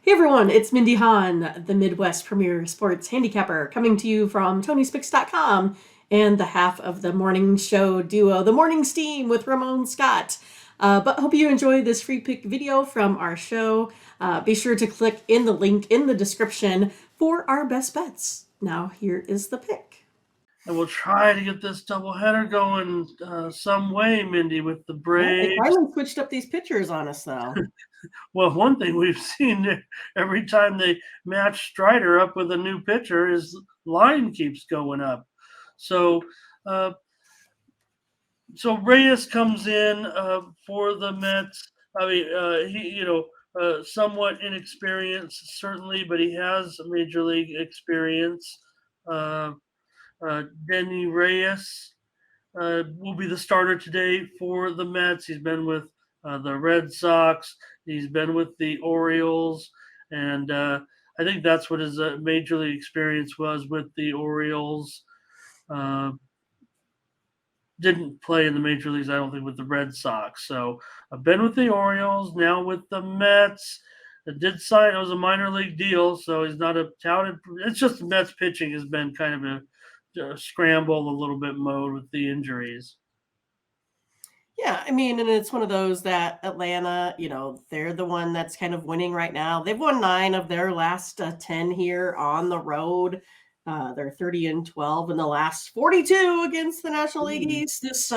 Hey everyone, it's Mindy Hahne, the Midwest premier sports handicapper, coming to you from TonySpix.com and the half of the morning show duo, The Morning Steam with Ramon Scott. But hope you enjoy this free pick video from our show. Be sure to click in the link in the description for our best bets. Now here is the pick. And we'll try to get this doubleheader going some way, Mindy, with the Yeah, they Braves. finally switched up these pitchers on us, though. Well, one thing we've seen every time they match Strider up with a new pitcher, his line keeps going up. So, uh, so Reyes comes in for the Mets. I mean, somewhat inexperienced, certainly, but he has major league experience. Uh, Denny Reyes will be the starter today for the Mets. He's been with the Red Sox. He's been with the Orioles, and I think that's what his major league experience was with the Orioles. Uh, didn't play in the major leagues, I don't think, with the Red Sox. So I've been with the Orioles, now with the Mets. I did sign, it was a minor league deal, so he's not a touted. It's just the Mets pitching has been kind of a scramble a little bit mode with the injuries. Yeah, I mean, and it's one of those that Atlanta, they're the one that's kind of winning right now. They've won 9 of their last 10 here on the road. They're 30-12 in the last 42 against the National League East. This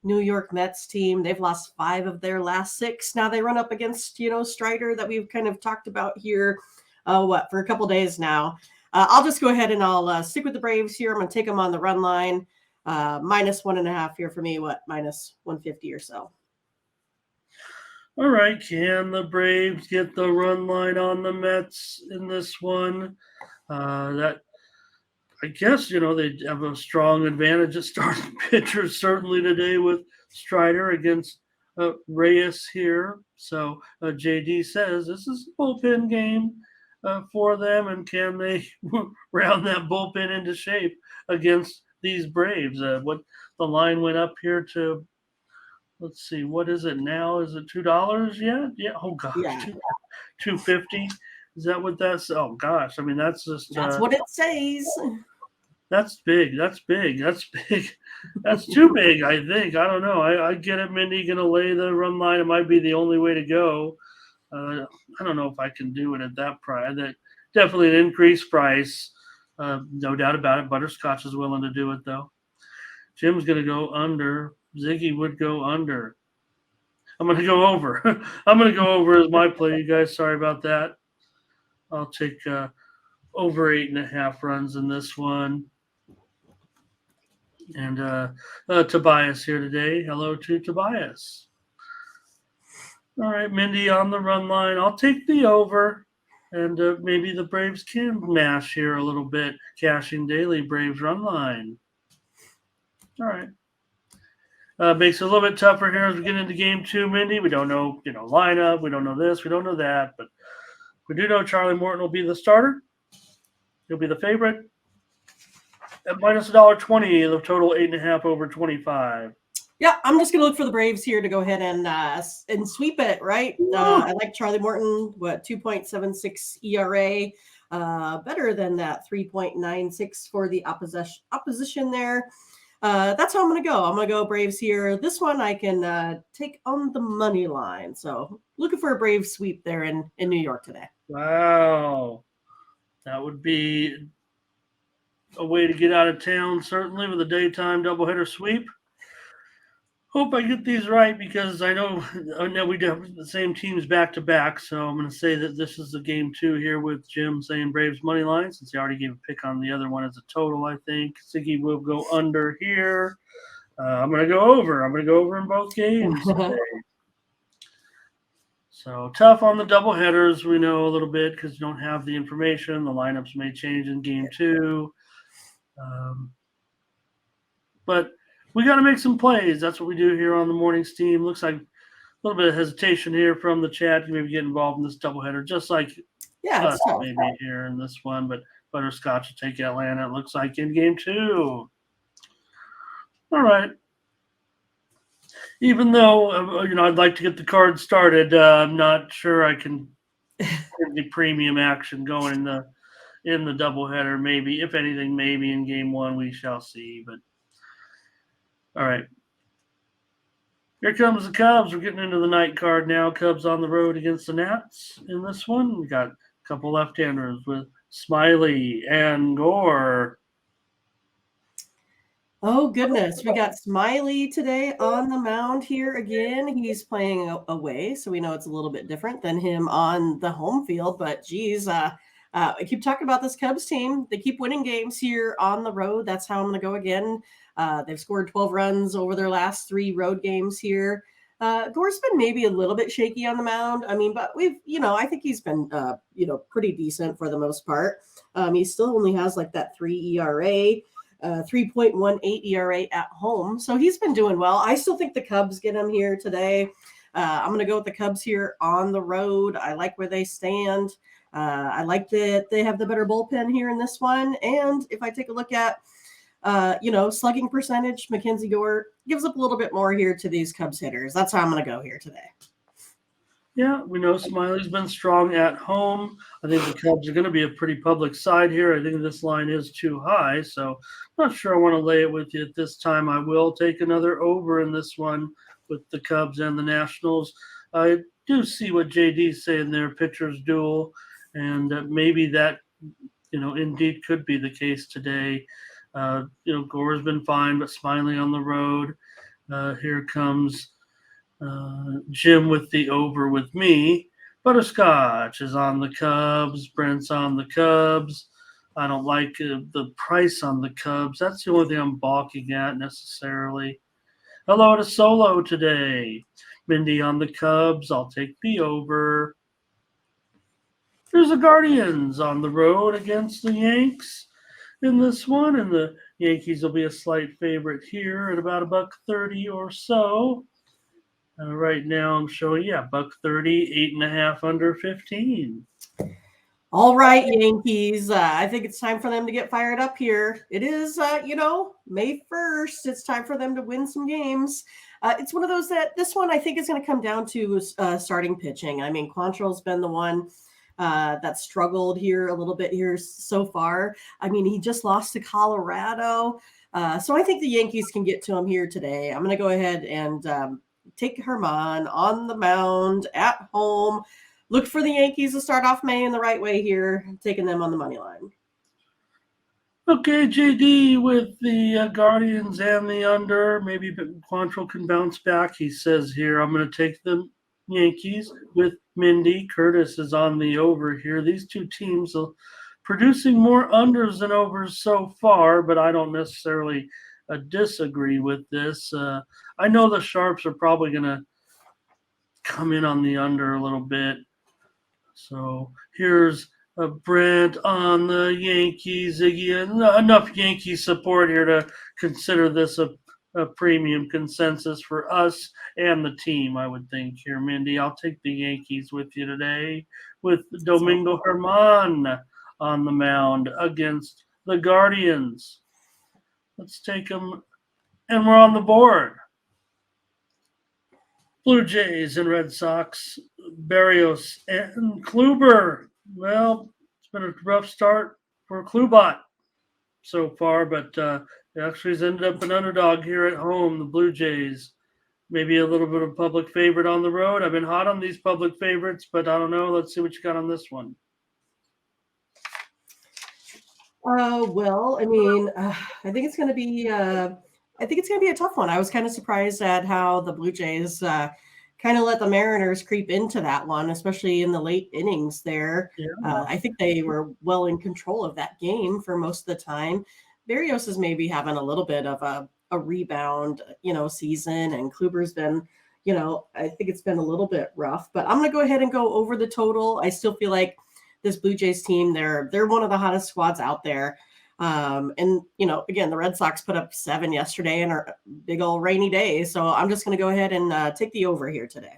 New York Mets team, they've lost 5 of their last 6. Now they run up against, Strider that we've kind of talked about here, for a couple days now. I'll just go ahead and I'll stick with the Braves here. I'm going to take them on the run line. -1.5 here for me, minus 150 or so. All right, can the Braves get the run line on the Mets in this one? That I guess they have a strong advantage at starting pitchers certainly today with Strider against Reyes here. So JD says this is a bullpen game for them, and can they round that bullpen into shape against these Braves? What the line went up here to, let's see, what is it now? Is it $2 yet? Yeah. Oh gosh, Yeah, $2.50. Is that what that's? Oh gosh, I mean that's just that's what it says. that's big. That's big. That's big. That's too big. I think. I don't know. I get it. Mindy gonna lay the run line. It might be the only way to go. I don't know if I can do it at that price. That definitely an increased price. No doubt about it. Butterscotch is willing to do it though. Jim's gonna go under. Ziggy would go under. I'm gonna go over. I'm gonna go over as my play. You guys, sorry about that. I'll take over 8.5 runs in this one. And Tobias here today. Hello to Tobias. All right, Mindy on the run line. I'll take the over. And maybe the Braves can mash here a little bit. Cashing daily Braves run line. All right. Makes it a little bit tougher here as we get into game 2, Mindy. We don't know, lineup. We don't know this. We don't know that. But we do know Charlie Morton will be the starter. He'll be the favorite. At minus $1.20, the total 8.5 over 25. Yeah, I'm just going to look for the Braves here to go ahead and sweep it, right? I like Charlie Morton, 2.76 ERA, better than that 3.96 for the opposition there. That's how I'm going to go. I'm going to go Braves here. This one I can take on the money line. So looking for a Braves sweep there in New York today. Wow. That would be a way to get out of town, certainly, with a daytime doubleheader sweep. Hope I get these right because I know we have the same teams back to back. So I'm going to say that this is the game 2 here with Jim saying Braves money line, since he already gave a pick on the other one as a total. I think Siggy will go under here. I'm going to go over. I'm going to go over in both games today. So tough on the doubleheaders. We know a little bit because you don't have the information. The lineups may change in game 2. But we got to make some plays. That's what we do here on the morning steam. Looks like a little bit of hesitation here from the chat. You maybe get involved in this doubleheader, just like us maybe here in this one. But Butterscotch will take Atlanta, it looks like, in game 2. All right. Even though, I'd like to get the card started, I'm not sure I can the premium action going in the doubleheader. Maybe, if anything, maybe in game one we shall see. But all right, here comes the Cubs. We're getting into the night card now. Cubs on the road against the Nats in this one. We got a couple left-handers with Smiley and Gore. Oh goodness, we got Smiley today on the mound here again. He's playing away, so we know it's a little bit different than him on the home field. But geez, I keep talking about this Cubs team. They keep winning games here on the road. That's how I'm going to go again. They've scored 12 runs over their last 3 road games here. Gore's been maybe a little bit shaky on the mound. I mean, but I think he's been, pretty decent for the most part. He still only has like that 3 ERA. 3.18 ERA at home. So he's been doing well. I still think the Cubs get him here today. I'm going to go with the Cubs here on the road. I like where they stand. I like that they have the better bullpen here in this one. And if I take a look at, slugging percentage, Mackenzie Gore gives up a little bit more here to these Cubs hitters. That's how I'm going to go here today. Yeah, we know Smiley's been strong at home. I think the Cubs are going to be a pretty public side here. I think this line is too high, so I'm not sure I want to lay it with you at this time. I will take another over in this one with the Cubs and the Nationals. I do see what JD's saying there, pitchers duel, and maybe that, indeed could be the case today. Gore's been fine, but Smiley on the road. Here comes Jim with the over with me. Butterscotch is on the Cubs. Brent's on the Cubs. I don't like the price on the Cubs. That's the only thing I'm balking at necessarily. Hello to Solo today. Mindy on the Cubs. I'll take the over. There's the Guardians on the road against the Yanks in this one, and the Yankees will be a slight favorite here at about $1.30 or so. Right now, I'm showing, $1.30, 8.5 under 15. All right, Yankees. I think it's time for them to get fired up here. It is, May 1st. It's time for them to win some games. It's one of those that this one I think is going to come down to starting pitching. I mean, Quantrill's been the one that struggled here a little bit here so far. I mean, he just lost to Colorado. So I think the Yankees can get to him here today. I'm going to go ahead and take Ramon on the mound at home. Look for the Yankees to start off May in the right way here, taking them on the money line. Okay, JD with the Guardians and the under. Maybe Quantrill can bounce back. He says here, I'm going to take the Yankees with Mindy. Curtis is on the over here. These two teams are producing more unders than overs so far, but I don't necessarily disagree with this. I know the Sharps are probably going to come in on the under a little bit. So here's Brent on the Yankees. Enough Yankee support here to consider this a premium consensus for us and the team, I would think here, Mindy. I'll take the Yankees with you today with Domingo Germán on the mound against the Guardians. Let's take them, and we're on the board. Blue Jays and Red Sox, Berrios and Kluber. Well, it's been a rough start for Klubot so far, but actually has ended up an underdog here at home. The Blue Jays, maybe a little bit of public favorite on the road. I've been hot on these public favorites, but I don't know. Let's see what you got on this one. Well, I mean, I think it's going to be. I think it's going to be a tough one. I was kind of surprised at how the Blue Jays kind of let the Mariners creep into that one, especially in the late innings there. Yeah. I think they were well in control of that game for most of the time. Berrios is maybe having a little bit of a rebound, season, and Kluber's been, I think it's been a little bit rough, but I'm going to go ahead and go over the total. I still feel like this Blue Jays team, they're one of the hottest squads out there. And again, the Red Sox put up 7 yesterday and a big old rainy day. So I'm just going to go ahead and take the over here today.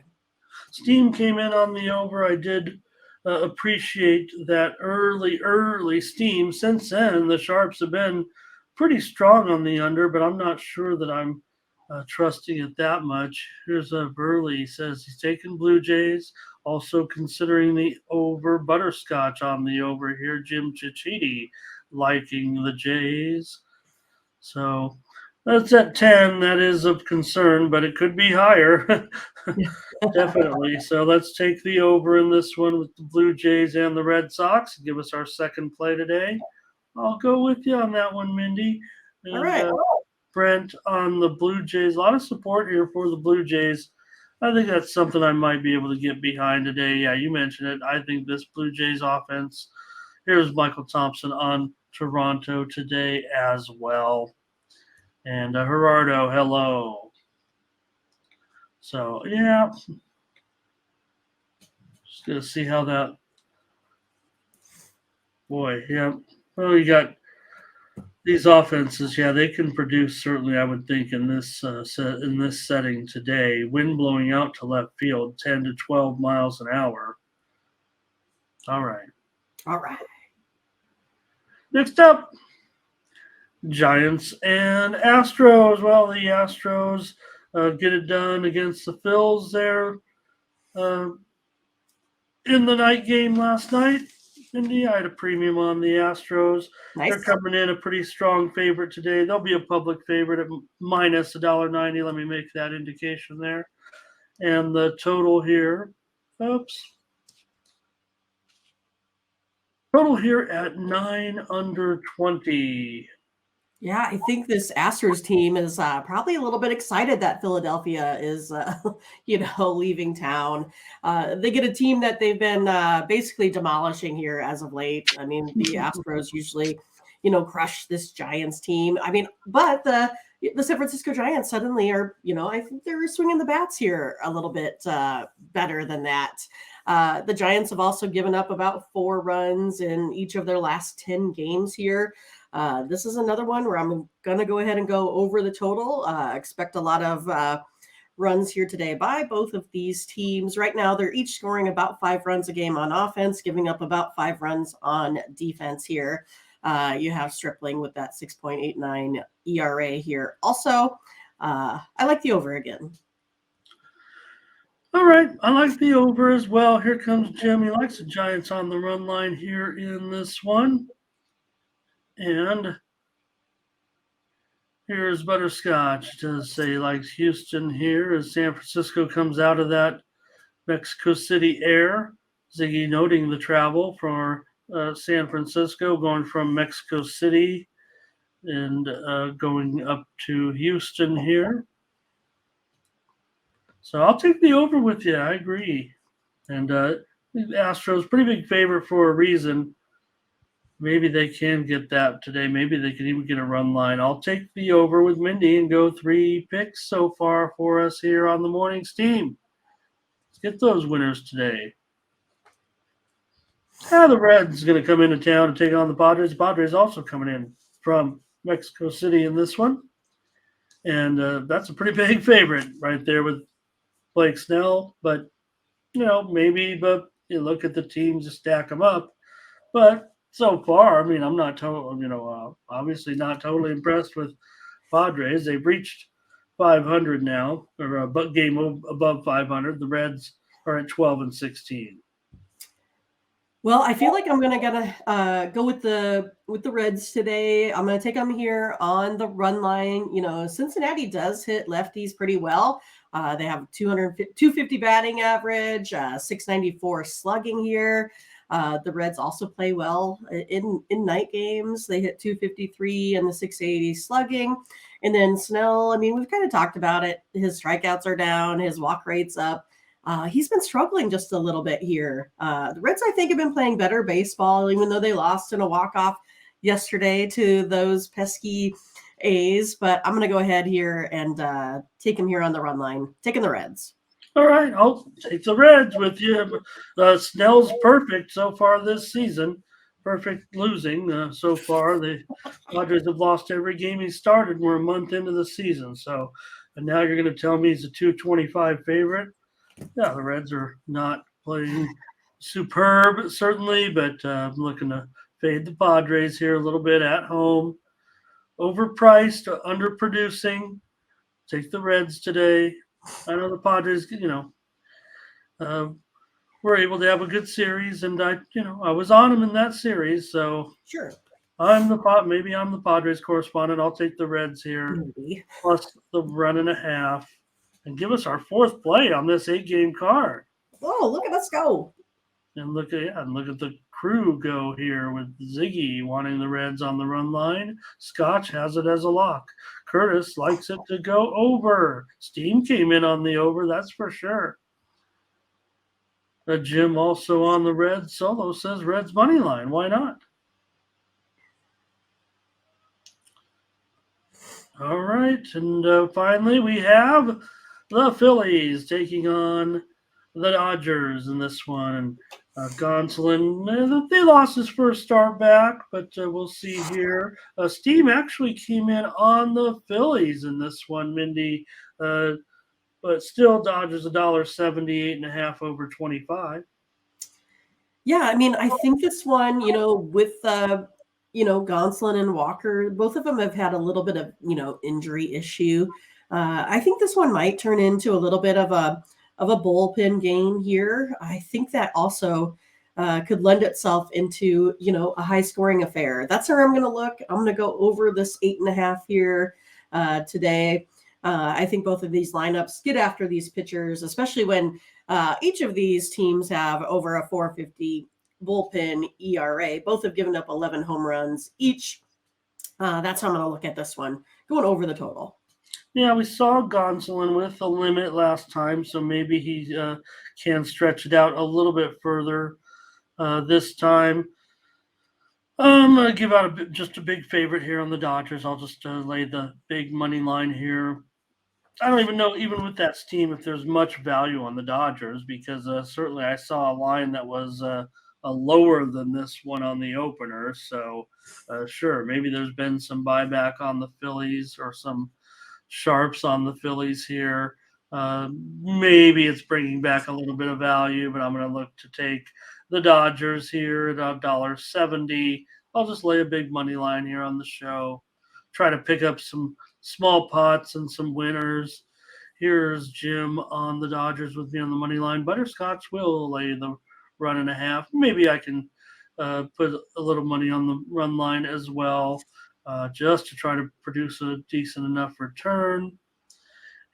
Steam came in on the over. I did appreciate that early steam. Since then, the Sharps have been pretty strong on the under, but I'm not sure that I'm trusting it that much. Here's Burley. He says he's taking Blue Jays. Also considering the over butterscotch on the over here. Jim Chichiti liking the Jays. So that's at 10. That is of concern, but it could be higher. Definitely. So let's take the over in this one with the Blue Jays and the Red Sox. Give us our second play today. I'll go with you on that one, Mindy. All And right. Brent on the Blue Jays. A lot of support here for the Blue Jays. I think that's something I might be able to get behind today. Yeah, you mentioned it. I think this Blue Jays offense. Here's Michael Thompson on Toronto today as well. And Gerardo, hello. So, yeah, just going to see how that. Boy, yeah. Well, you got these offenses. Yeah, they can produce certainly. I would think in this in this setting today, wind blowing out to left field, 10 to 12 miles an hour. All right. All right. Next up, Giants and Astros. Well, the Astros get it done against the Phillies there uh, in the night game last night. Mindy, I had a premium on the Astros. Nice. They're coming in a pretty strong favorite today. They'll be a public favorite at minus $1.90. Let me make that indication there. And the total here, total here at 9 under 20. Yeah, I think this Astros team is probably a little bit excited that Philadelphia is, leaving town. They get a team that they've been basically demolishing here as of late. I mean, the Astros usually, crush this Giants team. I mean, but the San Francisco Giants suddenly are, I think they're swinging the bats here a little bit better than that. The Giants have also given up about 4 runs in each of their last 10 games here. This is another one where I'm going to go ahead and go over the total. Expect a lot of runs here today by both of these teams. Right now, they're each scoring about 5 runs a game on offense, giving up about 5 runs on defense here. You have Stripling with that 6.89 ERA here. Also, I like the over again. All right, I like the over as well. Here comes Jim. He likes the Giants on the run line here in this one. And here's Butterscotch to say he likes Houston here as San Francisco comes out of that Mexico City air. Ziggy noting the travel for San Francisco, going from Mexico City and going up to Houston here. So I'll take the over with you. I agree. And the Astros, pretty big favorite for a reason. Maybe they can get that today. Maybe they can even get a run line. I'll take the over with Mindy and go 3 picks so far for us here on the morning's team. Let's get those winners today. The Reds going to come into town and take on the Padres. The Padres also coming in from Mexico City in this one. And that's a pretty big favorite right there with Blake Snell. But, maybe, but you look at the teams to stack them up. But so far, I mean, I'm not obviously not totally impressed with Padres. They've reached 500 now, or a game above 500. The Reds are at 12 and 16. Well, I feel like I'm gonna go with the Reds today. I'm gonna take them here on the run line. Cincinnati does hit lefties pretty well. They have 250 batting average, 694 slugging here. The Reds also play well in night games. They hit 253 and the 680 slugging. And then Snell, I mean, we've kind of talked about it. His strikeouts are down, his walk rate's up. He's been struggling just a little bit here. The Reds, I think, have been playing better baseball, even though they lost in a walk-off yesterday to those pesky A's. But I'm going to go ahead here and take him here on the run line, taking the Reds. All right, I'll take the Reds with you. Snell's perfect so far this season. Perfect losing so far. The Padres have lost every game he started. We're a month into the season. So, and now you're going to tell me he's a 225 favorite? Yeah, the Reds are not playing superb, certainly, but I'm looking to fade the Padres here a little bit at home. Overpriced, underproducing. Take the Reds today. I know the Padres, were able to have a good series, and I was on them in that series, so Sure. maybe I'm the Padres correspondent. I'll take the Reds here, Maybe. plus the run and a half, and give us our fourth play on this 8-game card. Oh, look at us go. And look at the crew go here with Ziggy wanting the Reds on the run line. Scotch has it as a lock. Curtis likes it to go over. Steam came in on the over, that's for sure. Jim also on the Reds. Solo says Reds money line. Why not? All right, and finally we have the Phillies taking on the Dodgers in this one. And Gonsolin, they lost his first start back, but we'll see here. Steam actually came in on the Phillies in this one, Mindy, but still Dodgers $1.78.5 over 25. Yeah, I mean, I think this one, with Gonsolin and Walker, both of them have had a little bit of, injury issue. I think this one might turn into a little bit of a bullpen game here. I think that also could lend itself into, a high scoring affair. That's where I'm going to look. I'm going to go over this 8.5 here today. I think both of these lineups get after these pitchers, especially when each of these teams have over a 4.50 bullpen ERA. Both have given up 11 home runs each. That's how I'm going to look at this one, going over the total. Yeah, we saw Gonsolin with a limit last time, so maybe he can stretch it out a little bit further this time. I'm going to give out just a big favorite here on the Dodgers. I'll just lay the big money line here. I don't even know, even with that steam, if there's much value on the Dodgers, because certainly I saw a line that was lower than this one on the opener. So, sure, maybe there's been some buyback on the Phillies or some sharps on the Phillies here. Maybe it's bringing back a little bit of value, but I'm going to look to take the Dodgers here at $1.70. I'll just lay a big money line here on the show. Try to pick up some small pots and some winners. Here's Jim on the Dodgers with me on the money line. Butterscotch will lay the run and a half. Maybe I can put a little money on the run line as well, just to try to produce a decent enough return.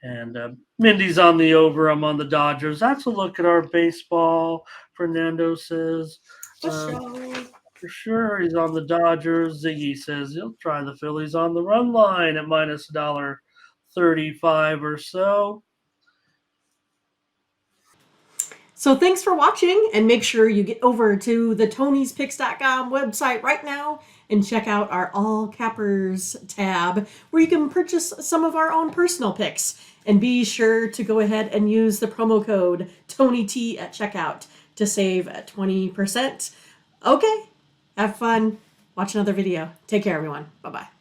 And Mindy's on the over. I'm on the Dodgers. That's a look at our baseball. Fernando says, for sure, he's on the Dodgers. Ziggy says he'll try the Phillies on the run line at minus $1.35 or so. So thanks for watching, and make sure you get over to the Tony'sPicks.com website right now and check out our All Cappers tab, where you can purchase some of our own personal picks. And be sure to go ahead and use the promo code TonyT at checkout to save 20%. Okay, have fun. Watch another video. Take care, everyone. Bye-bye.